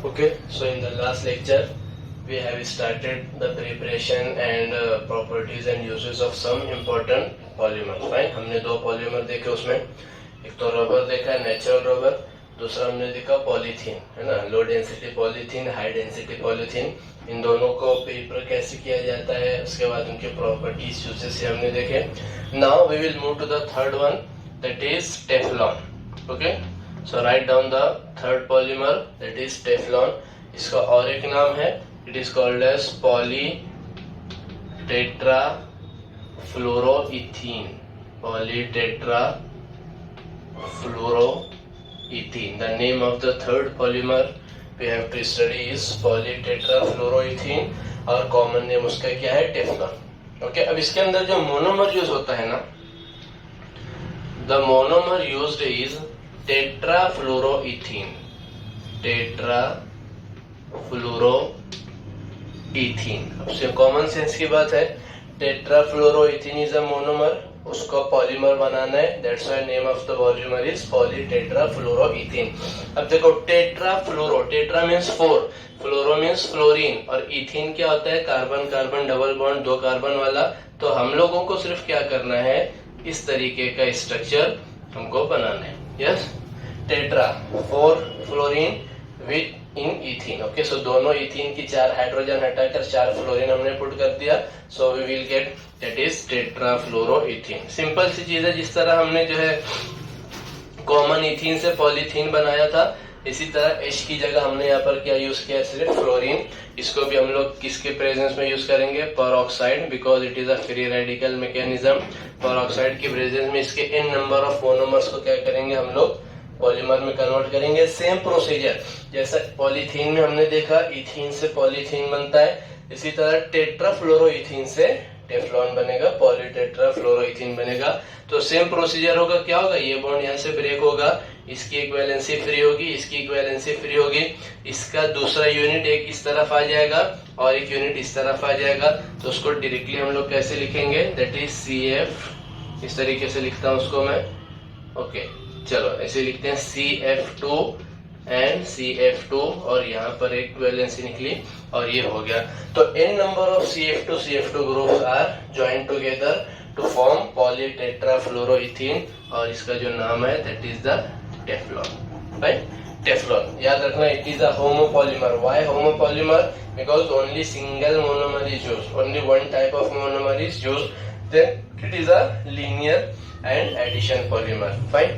Okay, so in the last lecture we have started the preparation and properties and uses of some important polymers. Fine, हमने दो polymer देखे उसमें, एक तो rubber देखा natural rubber, दूसरा हमने देखा पॉलीथीन, है ना, low density polythene, high density polythene. इन दोनों को पेपर कैसे किया जाता है, उसके बाद उनके प्रॉपर्टीज यूजेस हमने देखे। Now we will move to the third one, that is Teflon. Okay, so write down the third polymer, that is Teflon. इसका और एक नाम है, it is called as polytetrafluoroethene. Polytetrafluoroethene, the name of the third polymer we have to study is polytetrafluoroethene और common name उसका क्या है, Teflon. Okay, अब इसके अंदर जो मोनोमर यूज होता है ना, the monomer used is tetrafluoroethene. Tetrafluoroethene, अब से कॉमन सेंस की बात है, टेट्राफ्लोरोइथीन इज अ मोनोमर, उसको पॉलीमर बनाना है, that's why name of the polymer is polytetrafluoroethene. अब देखो tetrafluoro, tetra means four, fluoro means fluorine, और इथीन क्या होता है, कार्बन कार्बन डबल बॉन्ड, दो कार्बन वाला। तो हम लोगों को सिर्फ क्या करना है, इस तरीके का स्ट्रक्चर हमको बनाना है। Yes, tetra four fluorine with in ethene. Okay, so दोनों इथीन की चार हाइड्रोजन हटाकर चार फ्लोरीन हमने पुट कर दिया, so we will get that is tetrafluoroethene. Simple सी चीज है, जिस तरह हमने जो है कॉमन इथीन से पॉलीथीन बनाया था, इसी तरह H की जगह हमने यहाँ पर क्या यूज किया, सिर्फ फ्लोरीन। इसको भी हम लोग किसके प्रेजेंस में यूज करेंगे, peroxide, because it is a free radical mechanism. Peroxide के प्रेजेंस में इसके n नंबर ऑफ मोनोमर्स को क्या करेंगे, हम लोग पॉलीमर में कन्वर्ट करेंगे। सेम प्रोसीजर जैसा पॉलीथीन में हमने देखा, इथीन से पॉलीथीन बनता है, इसी तरह टेट्राफ्लोरोइथीन से टेफ्लॉन बनेगा, पॉलीटेट्राफ्लोरोइथीन बनेगा। तो सेम प्रोसीजर होगा, क्या होगा, ये बॉन्ड यहाँ से ब्रेक होगा, इसकी एक वैलेंसी फ्री होगी, इसकी एक वैलेंसी फ्री होगी, इसका दूसरा यूनिट एक इस तरफ आ जाएगा और एक यूनिट इस तरफ आ जाएगा। तो उसको डायरेक्टली हम लोग कैसे लिखेंगे, दैट इज CF, इस तरीके से लिखता हूँ उसको मैं। ओके, चलो ऐसे लिखते हैं CF2 एंड CF2, और यहाँ पर एक वैलेंसी निकली और ये हो गया। तो n number of CF2 groups are joined together to form polytetrafluoroethene, और इसका जो नाम है that is the Teflon. Right, Teflon याद रखना, it is a homopolymer. Why homopolymer, because only single monomer is used, only one type of monomer is used, then it is a linear and addition polymer. Fine,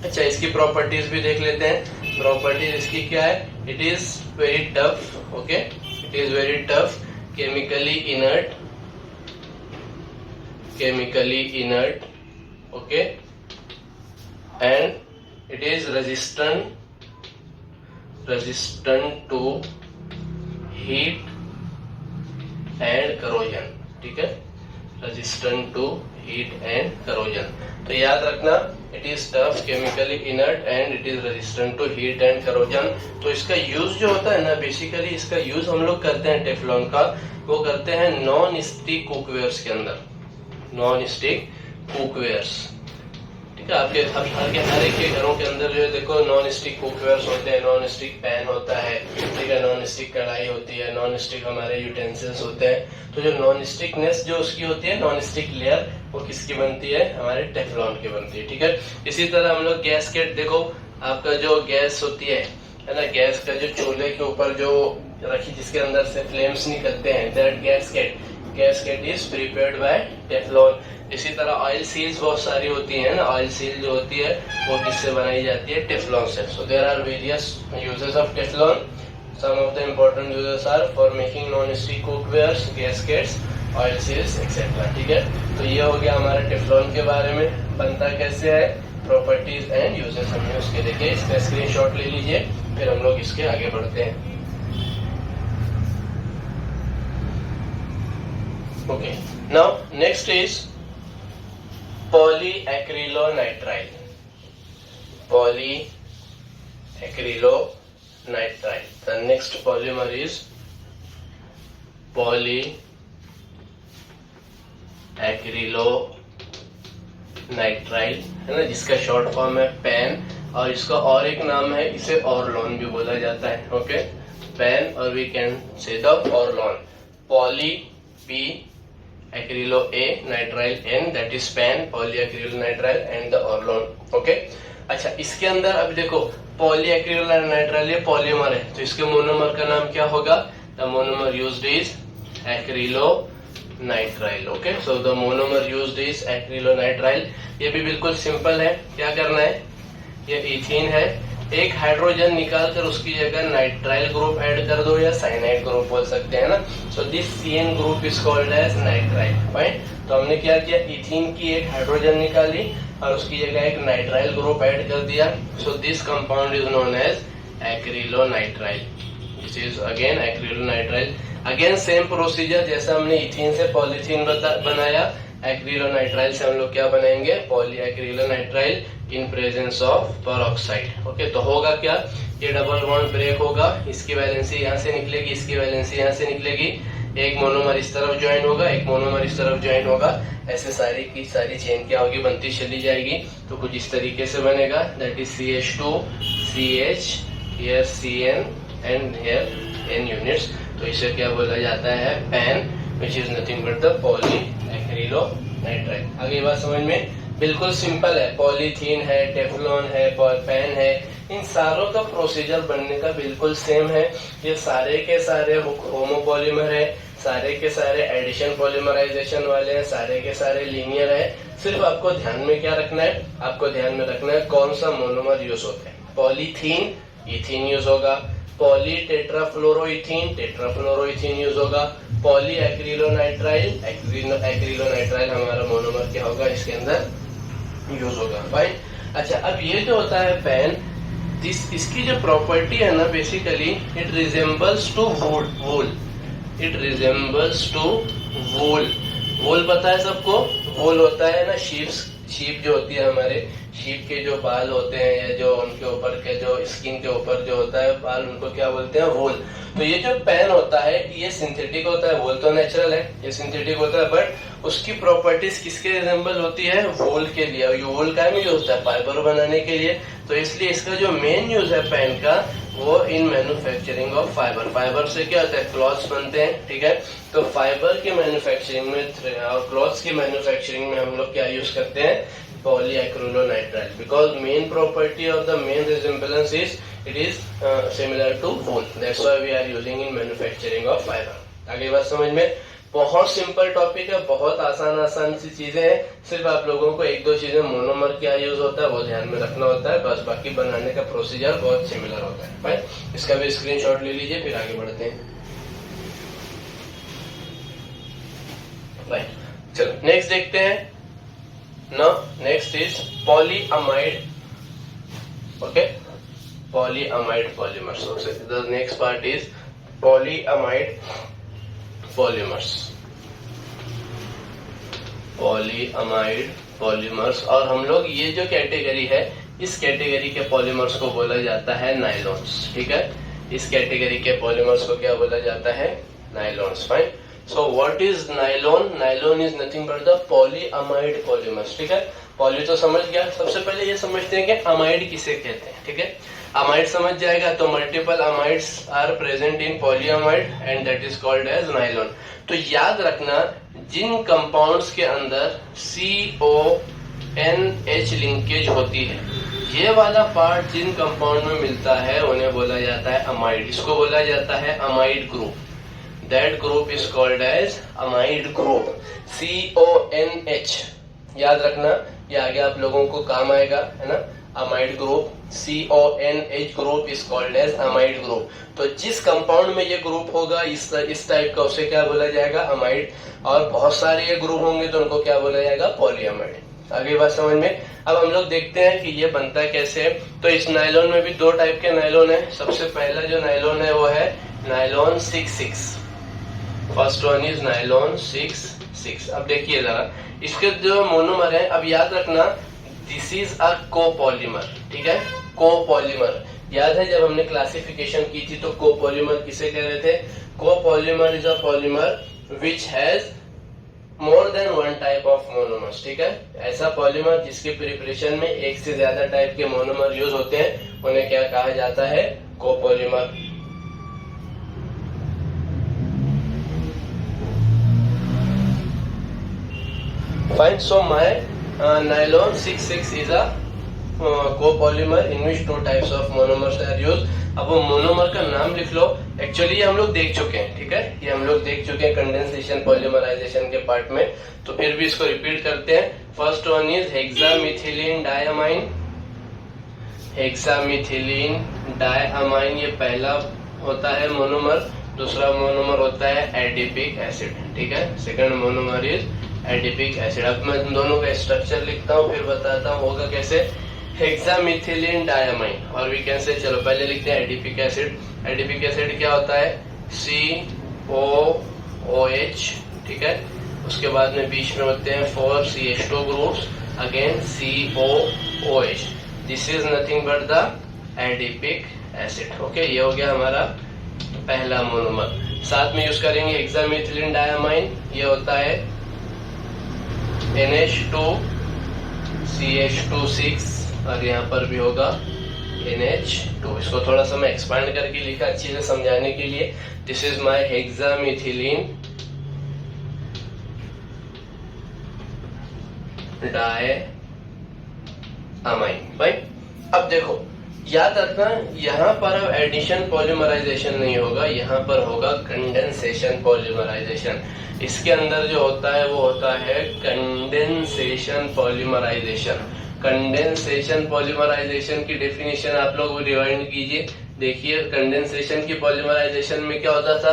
अच्छा इसकी properties भी देख लेते हैं। Properties इसकी क्या है, it is very tough. Okay, it is very tough, chemically inert, okay, and it is resistant to heat and corrosion. ठीक है, resistant to heat and corrosion. तो याद रखना, it is tough, chemically inert and it is resistant to heat and corrosion. तो इसका use जो होता है ना, बेसिकली इसका यूज हम लोग करते हैं टेफ्लॉन का, वो करते हैं नॉन स्टिक कुकवेयर्स के अंदर, नॉन स्टिक कुकवेयर्स। ठीक है, आपके हर एक के घरों के अंदर जो है देखो नॉन स्टिक कुकवेयर्स होते हैं, नॉन स्टिक पैन होता है, ठीक है, नॉन स्टिक कढ़ाई होती है, नॉन स्टिक हमारे यूटेंसिल्स होते हैं। तो जो नॉन स्टिकनेस जो उसकी होती है, नॉन स्टिक लेयर, वो किसकी बनती है, हमारे टेफ्लॉन की बनती है। ठीक है, इसी तरह हम लोग गैसकेट, देखो आपका जो गैस होती है ना, गैस का जो चूल्हे के ऊपर जो रखी, जिसके अंदर से फ्लेम्स निकलते हैं, that gasket is prepared by Teflon. इसी तरह ऑयल सील्स बहुत सारी होती हैं ना, ऑयल सील जो होती है वो किससे बनाई जाती है, टेफ्लॉन से। So there are various uses of Teflon, some of the important uses are for making non stick cookwares, gaskets, oil seals etcetera. ठीक है, तो ये हो गया हमारा टेफ्लॉन के बारे में, बनता कैसे है, प्रॉपर्टीज एंड यूजेस हमने उसके देखे। इसका स्क्रीनशॉट ले लीजिए, फिर हम लोग इसके आगे बढ़ते हैं। Okay, now next is polyacrylonitrile. Polyacrylonitrile. The next polymer is polyacrylonitrile, है ना, जिसका शॉर्ट फॉर्म है PAN, और इसका और एक नाम है, इसे ऑरलोन भी बोला जाता है। ओके, पैन और we can say the Orlon. Poly P acrylo A nitrile N, that is PAN, polyacrylonitrile and the Orlon. Okay, अच्छा इसके अंदर अब देखो पॉली एक्रिलो नाइट्राइल ये पॉलीमर है, तो इसके मोनोमर का नाम क्या होगा? The monomer used is acrylonitrile. Okay, so the monomer used is acrylo nitrile. ये भी बिल्कुल सिंपल है, क्या करना है, ये इथीन है, एक हाइड्रोजन निकाल कर उसकी जगह नाइट्राइल ग्रुप ऐड कर दो, या साइनाइड ग्रुप बोल सकते हैं ना। So this CN group is called as nitrile. Fine, तो हमने क्या किया, इथीन की एक हाइड्रोजन निकाली और उसकी जगह एक नाइट्राइल ग्रुप ऐड कर दिया। So this compound is known as acrylonitrile. This is again acrylonitrile. Again same procedure, जैसा हमने इथीन से पॉलीथीन बनाया, एक्रिलोनाइट्राइल से हम लोग क्या बनाएंगे, poly acrylonitrile in presence of peroxide. Okay, तो होगा क्या, ये डबल बॉन्ड ब्रेक होगा, इसकी वैलेंसी यहाँ से निकलेगी, इसकी वैलेंसी यहाँ से निकलेगी, एक मोनोमर इस तरफ ज्वाइन होगा, एक मोनोमर इस तरफ ज्वाइन होगा, ऐसे सारी की सारी चेन क्या होगी, बनती चली जाएगी। तो कुछ इस तरीके से बनेगा, that is CH2 CH, here CN and here N units. तो इसे क्या बोला जाता है, pan, which is nothing but the poly acrylonitrile. आगे बात समझ में बिल्कुल सिंपल है, पॉलीथीन है, टेफ्लॉन है, पैन है, इन सारों का प्रोसीजर बनने का बिल्कुल सेम है। ये सारे के सारे होमोपॉलीमर है, सारे के सारे एडिशन पॉलीमराइजेशन वाले हैं, सारे के सारे लीनियर है। सिर्फ आपको ध्यान में क्या रखना है, आपको ध्यान में रखना है कौन सा मोनोमर यूज होता है। पॉलीथीन इथीन यूज होगा, पॉली टेट्राफ्लोरोइथीन टेट्राफ्लोरोइथीन यूज होगा, पॉली एक्रिलोनाइट्राइल एक्रिलोनाइट्राइल हमारा मोनोमर क्या होगा, इसके अंदर यूज होगा। फाइन, अच्छा अब ये जो होता है पैन, इसकी जो प्रॉपर्टी है ना, basically it resembles to wool, it resembles to wool. Wool पता है सबको, वूल होता है ना शीप जो होती है, हमारे शीप के जो बाल होते हैं या जो उनके ऊपर के जो स्किन के ऊपर जो होता है बाल, उनको क्या बोलते हैं, वूल। तो ये जो पैन होता है ये सिंथेटिक होता है, वूल तो नेचुरल है, ये सिंथेटिक होता है, बट उसकी प्रॉपर्टीज किसके रिजेंबल होती है, वूल के लिए। और ये वूल का यूज होता है फाइबर बनाने के लिए, तो इसलिए इसका जो मेन यूज है पैन का, वो इन मैन्युफैक्चरिंग ऑफ फाइबर। फाइबर से क्या होता है, क्लॉथ्स बनते हैं, ठीक है। तो फाइबर के मैन्युफैक्चरिंग में और क्लॉथ्स की मैन्युफैक्चरिंग में हम लोग क्या यूज करते हैं, poly acrylonitrile, because main property of the main resemblance is it is similar to wool, that's why we are using in manufacturing of fibre. आगे बात समझ में, बहुत सिंपल टॉपिक है, बहुत आसान सी चीजें हैं, सिर्फ आप लोगों को एक दो चीजें, मोनोमर क्या यूज होता है वो ध्यान में रखना होता है, बस बाकी बनाने का प्रोसीजर बहुत सिमिलर होता है। फाइन, इसका भी स्क्रीनशॉट ले लीजिए, फिर आगे बढ़ते हैं। फाइन, चलो नेक्स्ट देखते हैं। Now next is polyamide. Okay, polyamide polymers. The next part is polyamide polymers, polyamide polymers. और हम लोग ये जो कैटेगरी है, इस कैटेगरी के पॉलीमर्स को बोला जाता है नाइलॉन्स, ठीक है। इस कैटेगरी के पॉलीमर्स को क्या बोला जाता है, nylons. Fine, so what is nylon, nylon is nothing but the polyamide polymers, ठीक है। पॉली तो समझ गया, सबसे पहले ये समझते हैं कि अमाइड किसे कहते हैं, ठीक है। अमाइड समझ जाएगा तो multiple amides are present in polyamide and that is called as nylon. तो याद रखना, जिन कंपाउंड्स के अंदर CONH लिंकेज होती है, ये वाला पार्ट जिन कंपाउंड में मिलता है उन्हें बोला जाता है अमाइड, इसको बोला जाता है amide group. That group is called as amide group, CONH। याद रखना, ये आगे आप लोगों को काम आएगा, है ना। Amide group, CONH group is called as amide group. तो जिस कंपाउंड में ये ग्रुप होगा इस टाइप का, उसे क्या बोला जाएगा, अमाइड। और बहुत सारे ये ग्रुप होंगे तो उनको क्या बोला जाएगा, पॉलीअमाइड। आगे बात समझ में। अब हम लोग देखते हैं कि ये बनता कैसे है। तो इस नायलॉन में भी दो टाइप के नायलॉन है। सबसे पहला जो नायलॉन है वो है nylon 6-6। First one is nylon 6-6। अब देखिए जरा इसके जो मोनोमर है, अब याद रखना दिस इज अ कोपॉलीमर, ठीक है। कोपॉलीमर याद है, जब हमने क्लासिफिकेशन की थी तो कोपॉलीमर किसे कह रहे थे, copolymer is a polymer which has more than one type of monomers, ठीक है। ऐसा पॉलीमर जिसके प्रिपरेशन में एक से ज्यादा टाइप के मोनोमर यूज होते हैं उन्हें क्या कहा जाता है, copolymer. Fine, so my nylon 66 is a copolymer in which two types of monomers are used। अब वो मोनोमर का नाम लिख लो। एक्चुअली ये हम लोग देख चुके हैं, ठीक है, ये हम लोग देख चुके हैं कंडेंसेशन पॉलीमराइजेशन के पार्ट में, तो फिर भी इसको रिपीट करते हैं। First one is हेक्सामिथिलीन diamine. हेक्सामिथिलीन diamine ये पहला होता है मोनोमर। दूसरा मोनोमर होता है एडिपिक एसिड, ठीक है। Second monomer is adipic acid. अब मैं दोनों का स्ट्रक्चर लिखता हूँ फिर बताता हूँ होगा कैसे। हेक्सामिथिलीन डायमाइन, और वी कैन से, चलो पहले लिखते हैं एडिपिक एसिड। एडिपिक एसिड क्या होता है, COOH, ठीक है। उसके बाद में बीच में होते हैं 4 CH2 groups, again COOH। This is nothing but the adipic acid, okay. ये हो गया हमारा पहला मोनोमर। साथ में यूज करेंगे हेक्सामिथिलीन डायमाइन, ये होता है NH2 CH2 और यहाँ पर भी होगा NH2। इसको थोड़ा सा मैं एक्सपांड करके लिखा अच्छी से समझाने के लिए। This is my हेक्सामिथिलीन diamine. भाई अब देखो, याद रखना यहाँ पर अब एडिशन पॉलीमराइजेशन नहीं होगा, यहाँ पर होगा कंडेंसेशन पॉलीमराइजेशन। इसके अंदर जो होता है वो होता है कंडेंसेशन पॉलीमराइजेशन। कंडेंसेशन पॉलीमराइजेशन की डेफिनेशन आप लोग रिवाइंड कीजिए, देखिए कंडेंसेशन की पॉलीमराइजेशन में क्या होता था,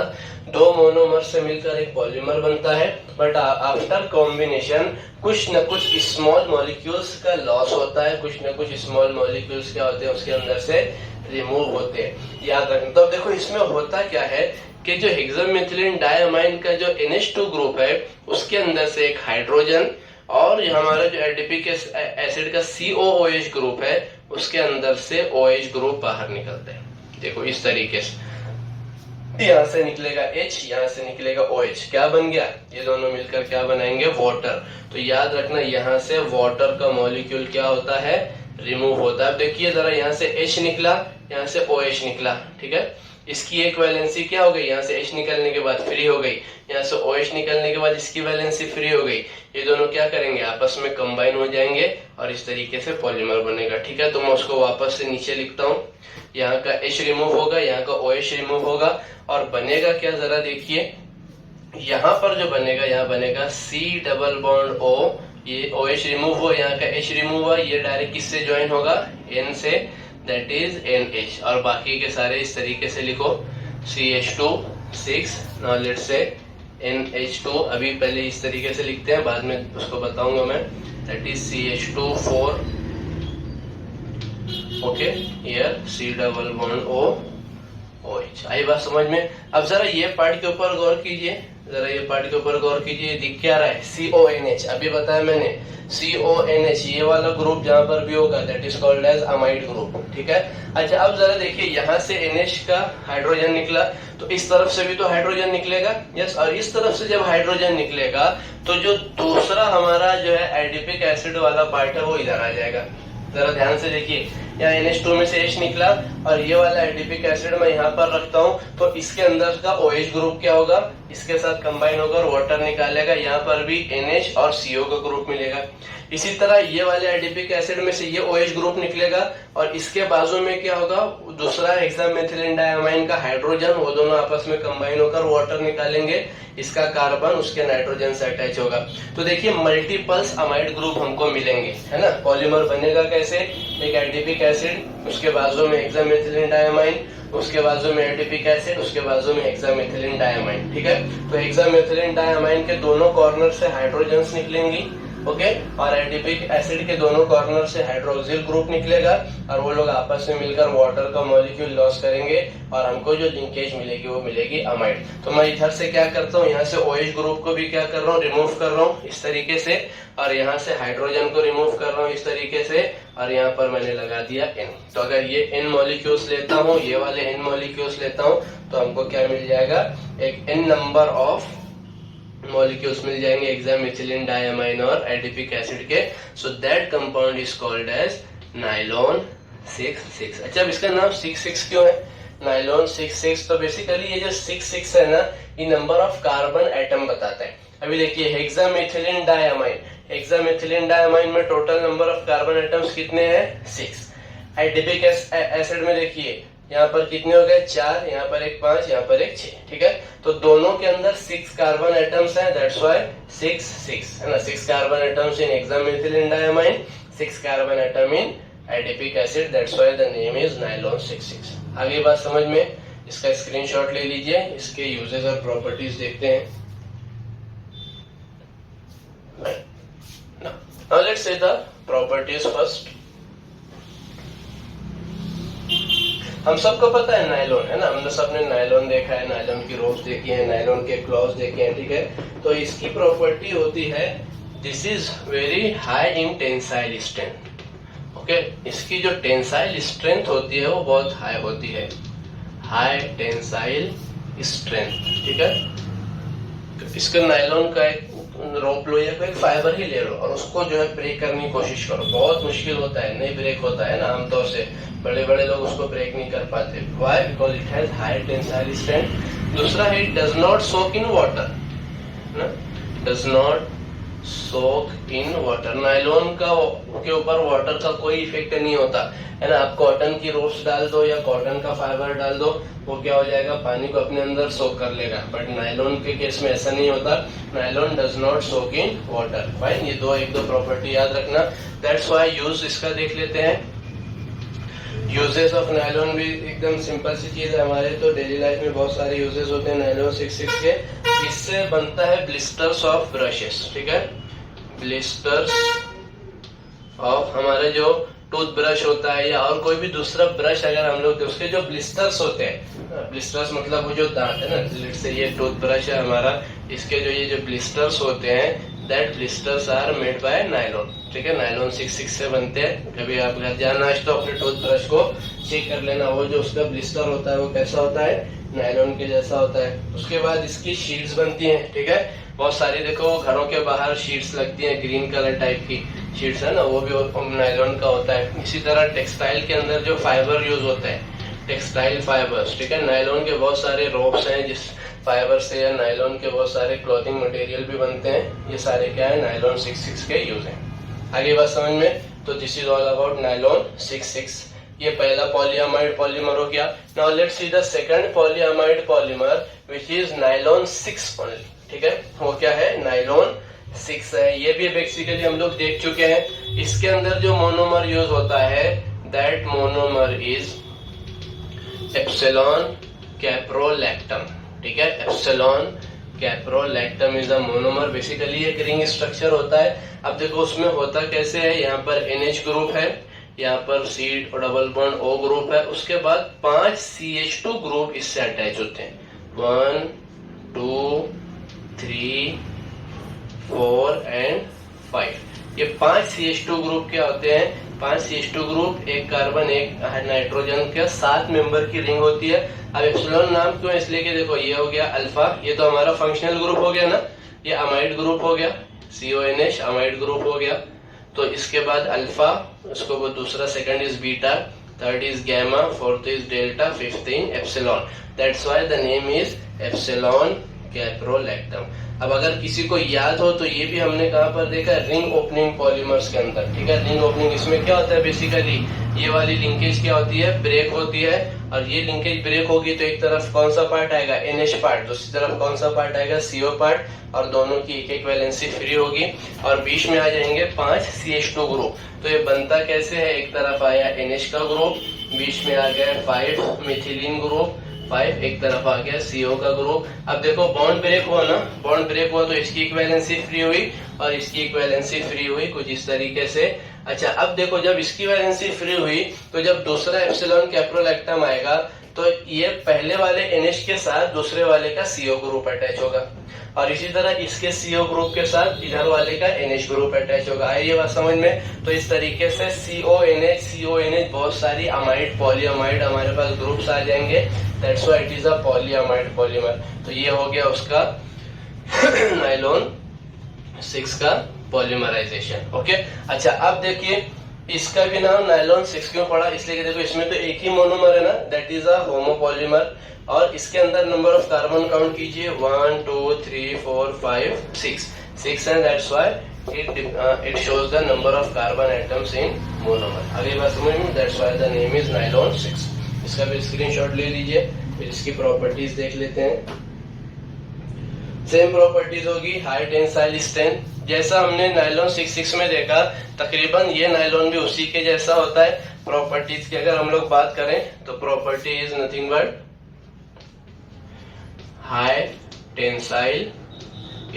दो मोनोमर से मिलकर एक पॉलीमर बनता है, बट आफ्टर कॉम्बिनेशन कुछ न कुछ स्मॉल मॉलिक्यूल्स का लॉस होता है, कुछ न कुछ स्मॉल मॉलिक्यूल्स क्या होते हैं उसके अंदर से रिमूव होते हैं, याद रखना। तो देखो इसमें होता क्या है कि जो हेक्सामिथिलीन डायमाइन का जो NH2 ग्रुप है उसके अंदर से एक हाइड्रोजन, और हमारा जो एडिपिक एसिड का COOH ग्रुप है उसके अंदर से OH ग्रुप बाहर निकलते हैं। देखो इस तरीके से, यहाँ से निकलेगा H, यहाँ से निकलेगा OH, क्या बन गया, ये दोनों मिलकर क्या बनाएंगे, वाटर। तो याद रखना यहाँ से वाटर का मॉलिक्यूल क्या होता है, रिमूव होता है। अब देखिए जरा, यहाँ से H निकला, यहाँ से OH निकला, ठीक है। इसकी एक वैलेंसी क्या हो गई, यहाँ से H निकलने के बाद फ्री हो गई, यहाँ से OH निकलने के बाद इसकी वैलेंसी फ्री हो गई। ये दोनों क्या करेंगे, आपस में कंबाइन हो जाएंगे और इस तरीके से पॉलीमर बनेगा, ठीक है। तो मैं उसको वापस से नीचे लिखता हूँ, यहाँ का H रिमूव होगा, यहाँ का OH रिमूव होगा, और बनेगा क्या जरा देखिए, यहाँ पर जो बनेगा, यहाँ बनेगा C डबल बॉन्ड O, ये OH रिमूव हो, यहाँ का H रिमूव हुआ, ये डायरेक्ट किससे ज्वाइन होगा, N से, दैट इज NH। और बाकी के सारे इस तरीके से लिखो, CH2 6, now let's say NH2। अभी पहले इस तरीके से लिखते हैं, बाद में उसको बताऊंगा मैं, that is CH2 4, okay, here C double bond O OH। आई बात समझ में। अब जरा ये पार्ट के ऊपर गौर कीजिए, जरा ये पार्ट के ऊपर गौर कीजिए, दिख क्या रहा है, CONH। अभी बताया मैंने CONH, ये वाला ग्रुप जहां पर भी होगा that is called as amide group, ठीक है। अच्छा अब जरा देखिए, यहाँ से NH का हाइड्रोजन निकला, तो इस तरफ से भी तो हाइड्रोजन निकलेगा, यस। और इस तरफ से जब हाइड्रोजन निकलेगा तो जो दूसरा हमारा जो है एडिपिक एसिड वाला पार्ट है वो इधर आ जाएगा। जरा ध्यान से देखिए, यहाँ NH2 में से H निकला और ये वाला एडिपिक एसिड मैं यहाँ पर रखता हूँ, तो इसके अंदर का OH ग्रुप क्या होगा, इसके साथ कंबाइन होकर वाटर निकालेगा, यहाँ पर भी NH और CO का ग्रुप मिलेगा। इसी तरह ये वाले एडिपिक एसिड में से ये OH ग्रुप निकलेगा और इसके बाजू में क्या होगा, दूसरा हेक्सामिथिलीन डायमाइन का हाइड्रोजन, वो दोनों आपस में कंबाइन होकर वाटर निकालेंगे, इसका कार्बन उसके नाइट्रोजन से अटैच होगा। तो देखिए मल्टीपल्स अमाइड ग्रुप हमको मिलेंगे, है ना। पॉलीमर बनेगा कैसे, एक एडिपिक एसिड, उसके बाजू में हेक्सामिथिलीन डायमाइन, उसके बाजू में एडिपिक एसिड, उसके बाजू में हेक्सामिथिलीन डायमाइन, ठीक है। तो हेक्सामिथिलीन डायमाइन के दोनों कॉर्नर से हाइड्रोजन्स निकलेंगी, ओके, और एडिपिक एसिड के दोनों कॉर्नर से हाइड्रोक्सिल ग्रुप निकलेगा और वो लोग आपस में मिलकर वाटर का मॉलिक्यूल लॉस करेंगे और हमको जो लिंकेज मिलेगी वो मिलेगी अमाइड। तो मैं इधर से क्या करता हूँ, यहाँ से OH ग्रुप को भी क्या कर रहा हूँ, रिमूव कर रहा हूँ इस तरीके से, और यहाँ से हाइड्रोजन को रिमूव कर रहा हूँ इस तरीके से, और यहाँ पर मैंने लगा दिया N। तो अगर ये N मॉलिक्यूल्स लेता हूँ, ये वाले N मॉलिक्यूल्स लेता हूँ, तो हमको क्या मिल जाएगा, एक N नंबर ऑफ मॉलिक्यूल्स मिल जाएंगे हेक्सामिथिलीन डायमाइन और एडिपिक एसिड के। So that compound is called as nylon 6,6। अच्छा, अब इसका नाम 6,6 क्यों है? नाइलॉन 6,6, तो बेसिकली ये जो 6,6 है ना, ये नंबर ऑफ कार्बन एटम बताता है। अभी देखिए हेक्सामिथिलीन डायमाइन में total number of carbon atoms कितने हैं? 6। एडिपिक एसिड में देखिए यहाँ पर कितने हो गए? 4, यहाँ पर एक 5, यहाँ पर एक 6। ठीक है, तो दोनों के अंदर 6 कार्बन एटम्स हैं, दैट्स व्हाई 6,6 है ना। 6 carbon atoms in हेक्सामिथिलीन diamine, 6 carbon atom in adipic acid, that's why the name is nylon 6,6। आगे बात समझ में? इसका स्क्रीनशॉट ले लीजिए, इसके यूजेस और प्रॉपर्टीज देखते हैं। Now let's say the properties first. हम सबको पता है नायलॉन है ना, हमने सबने नायलॉन देखा है, नायलॉन की रोप्स देखी है, नायलॉन के क्लॉथ देखे हैं। ठीक है, तो इसकी प्रॉपर्टी होती है this is very high in tensile strength. Okay, इसकी जो टेंसाइल स्ट्रेंथ होती है वो बहुत हाई होती है, हाई टेंसाइल स्ट्रेंथ। ठीक है, इसका नायलॉन का एक रोप लो या कोई फाइबर ही ले लो और उसको जो है ब्रेक करने की कोशिश करो, बहुत मुश्किल होता है, नहीं ब्रेक होता है ना, आमतौर से बड़े बड़े लोग उसको ब्रेक नहीं कर पाते। Why? Because it has high tensile strength. दूसरा है it does not soak in water ना, does not soak in water. Nylon का के ऊपर वाटर का कोई इफेक्ट नहीं होता है ना। आप कॉटन की रोप्स डाल दो या कॉटन का फाइबर डाल दो, वो क्या हो जाएगा? पानी को अपने अंदर सोक कर लेगा। बट नायलॉन के केस में ऐसा नहीं होता, nylon does not soak in water. Fine, ये एक दो प्रॉपर्टी याद रखना। दैट्स व्हाई यूज इसका देख लेते हैं। यूजेस ऑफ नायलॉन भी एकदम सिंपल सी चीज है, हमारे तो डेली लाइफ में बहुत सारे यूजेस होते हैं नायलॉन 6,6 के। इससे बनता है ब्लिस्टर्स ऑफ ब्रशेस। ठीक है, ब्लिस्टर्स ऑफ हमारे जो टूथ ब्रश होता है या और कोई भी दूसरा ब्रश अगर हम लोग उसके जो ब्लिस्टर्स होते हैं, ब्लिस्टर्स मतलब वो जो दांत है ना, लेट्स से ये टूथ ब्रश है हमारा, इसके जो ये जो ब्लिस्टर्स होते हैं that blisters are made by nylon. ठीक है, नायलॉन 6,6 से बनते हैं। कभी आप घर जाना है तो अपने टूथ ब्रश को चेक कर लेना, वो जो उसका ब्लिस्टर होता है वो कैसा होता है? नायलॉन के जैसा होता है। उसके बाद इसकी शीट्स बनती हैं। ठीक है, बहुत सारी देखो घरों के बाहर शीट्स लगती हैं, ग्रीन कलर टाइप की शीट्स है ना, वो भी नायलॉन का होता है। इसी तरह टेक्सटाइल के अंदर जो फाइबर यूज होता है, टेक्सटाइल फाइबर्स। ठीक है, नायलॉन के बहुत सारे रोप्स हैं जिस फाइबर से या नायलॉन के बहुत सारे क्लॉथिंग मटेरियल भी बनते हैं। ये सारे क्या है? नायलॉन 6,6 के यूज हैं। आगे बात समझ में? तो this is all about nylon 6,6। ये पहला पॉलीअमाइड पॉलीमर हो गया। Now let's see the second polyamide polymer which is nylon 6 only. ठीक है, वो क्या है? नायलॉन 6 है। ये भी बेसिकली हम लोग देख चुके हैं। इसके अंदर जो मोनोमर यूज होता है that monomer is epsilon caprolactam. ठीक है, epsilon caprolactam is a monomer. Basically एक रिंग स्ट्रक्चर होता है। अब देखो उसमें होता कैसे है, यहाँ पर NH ग्रुप है, यहाँ पर C double bond O group है, उसके बाद 5 CH2 ग्रुप इससे अटैच होते हैं। 1 2 3 4 एंड 5। ये 5 CH2 ग्रुप क्या होते हैं? 5 CH2 ग्रुप, एक कार्बन एक नाइट्रोजन के 7 मेंबर की रिंग होती है। अब एप्सिलॉन नाम क्यों? इसलिए कि देखो ये हो गया अल्फा, ये तो हमारा फंक्शनल ग्रुप हो गया ना, ये अमाइड ग्रुप हो गया, CONH अमाइड ग्रुप हो गया। तो इसके बाद अल्फा, उसको वो दूसरा second is beta, third is gamma, fourth is delta, fifth is epsilon. That's why the name is epsilon caprolactam. अब अगर किसी को याद हो तो ये भी हमने कहाँ पर देखा? रिंग ओपनिंग पॉलीमर्स के अंदर। ठीक है, रिंग ओपनिंग इसमें क्या होता है? बेसिकली ये वाली लिंकेज क्या होती है? ब्रेक होती है। और ये लिंकेज ब्रेक होगी तो एक तरफ कौन सा पार्ट आएगा? NH पार्ट, दूसरी तरफ कौन सा पार्ट आएगा? CO पार्ट, और दोनों की एक एक वैलेंसी फ्री होगी और बीच में आ जाएंगे 5 CH2 ग्रुप। तो ये बनता कैसे है? एक तरफ आया NH का ग्रुप, बीच में आ गया 5 मिथिलीन ग्रुप, 5 एक तरफ आ गया CO का ग्रुप। अब देखो बॉन्ड ब्रेक हुआ ना, बॉन्ड ब्रेक हुआ तो इसकी इक्विवेलेंसी फ्री हुई और इसकी इक्विवेलेंसी फ्री हुई, कुछ इस तरीके से। अच्छा, अब देखो जब इसकी वैलेंसी फ्री हुई तो जब दूसरा एप्सिलॉन कैप्रोलैक्टम आएगा तो ये पहले वाले NH के साथ दूसरे वाले का CO ग्रुप अटैच होगा और इसी तरह इसके CO ग्रुप के साथ इधर वाले का NH ग्रुप अटैच होगा। आई ये बात समझ में? तो इस तरीके से CONH बहुत सारी अमाइड पॉलीअमाइड हमारे पास ग्रुप्स आ जाएंगे। That's why it is a polyamide polymer. तो ये हो गया उसका नाइलॉन 6 का पॉलीमराइजेशन। ओके, अच्छा अब देखिए इसका भी नाम नाइलॉन 6 क्यों पड़ा, इसलिए कि देखो इसमें तो एक ही मोनोमर है ना, दैट इज अ होमोपॉलीमर, और इसके अंदर नंबर ऑफ कार्बन काउंट कीजिए 1 2 3 4 5 6 and that's why it shows the number of carbon atoms in monomer. अगली बात समझ में, that's why the name is nylon 6। इसका भी स्क्रीनशॉट ले लीजिए, फिर इसकी प्रॉपर्टीज देख लेते हैं। सेम प्रॉपर्टीज होगी, हाई टेंसाइल स्ट्रेंथ, जैसा हमने नाइलॉन 6 में देखा तकरीबन ये नाइलॉन भी उसी के जैसा होता है। प्रॉपर्टीज की अगर हम लोग बात करें तो property is nothing but high tensile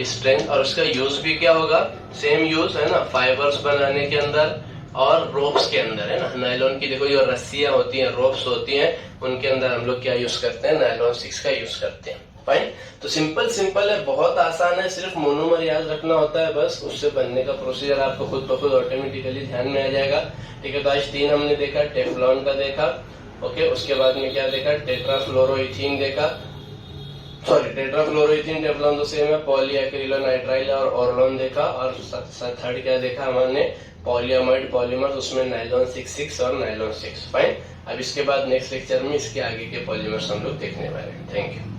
strength, और उसका यूज भी क्या होगा, सेम यूज है ना, फाइबर्स बनाने के अंदर और रोप्स के अंदर, है ना। नायलॉन की देखो जो रस्सियां होती हैं, रोप्स होती हैं, उनके अंदर हम लोग क्या यूज करते हैं, नायलॉन 6 का यूज करते हैं। फाइन, तो सिंपल है, बहुत आसान है, सिर्फ मोनोमर याद रखना होता है बस, उससे बनने का प्रोसीजर आपको खुद ब खुद ऑटोमेटिकली ध्यान में आ जाएगा। ठीक है, तो आज 3 हमने देखा, टेफ्लॉन का देखा, ओके, उसके बाद में क्या देखा, टेट्राफ्लोरोइथीन देखा, सॉरी टेट्राफ्लोरोइथीन टेफ्लॉन तो सेम है, पॉलीएक्रिलोनाइट्राइल और ओरलॉन देखा, और थर्ड क्या देखा हमने, पॉलीअमाइड पॉलीमर्स, उसमें नाइलॉन 6 और नाइलॉन 6। फाइन, अब इसके बाद नेक्स्ट लेक्चर में इसके आगे के पॉलीमर्स हम लोग देखने वाले हैं। Thank you.